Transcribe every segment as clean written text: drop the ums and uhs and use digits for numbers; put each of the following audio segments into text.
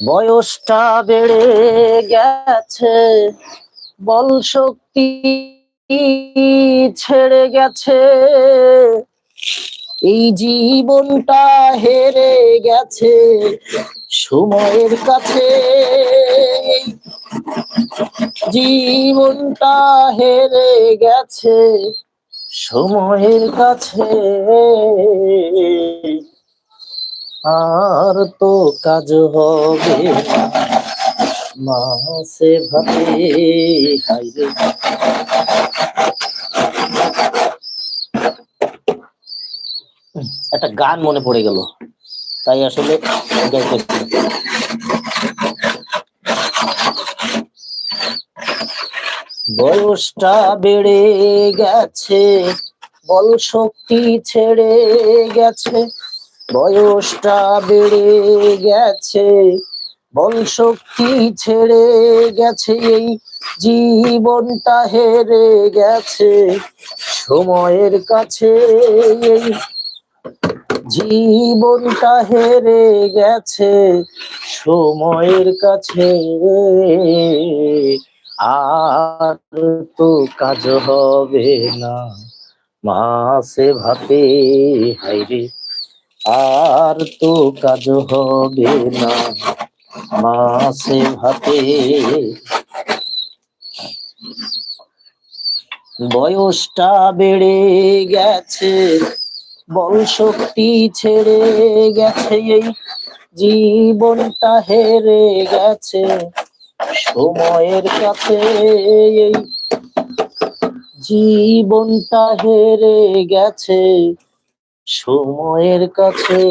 বয়সটা বেড়ে গেছে, বল শক্তি ছেড়ে গেছে, এই জীবনটা হেরে গেছে সময়ের কাছে, জীবনটা হেরে গেছে সময়ের কাছে, আর তো কাজ হবে মাসে ভাবে হাইরে। একটা গান মনে পড়ে গেল, তাই আসলে বয়সটা বেড়ে গেছে, বল শক্তি ছেড়ে গেছে, বয়সটা বেড়ে গেছে, বল শক্তি ছেড়ে গেছে, এই জীবনটা হেরে গেছে সময়ের কাছে, এই জীবনটা হেরে গেছে সময়ের কাছে, আর তো কাজ হবে না মাসে ভাতে হাইরে, আর তো কাজ হবে না মাসে ভাতে। বয়সটা বেড়ে গেছে, বল শক্তি ছেড়ে গেছে, এই জীবনটা হেরে গেছে সময়ের কাছে, এই জীবনটা হেরে গেছে সময়ের কাছে,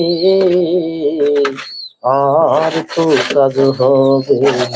আর তো কাজ হবে না।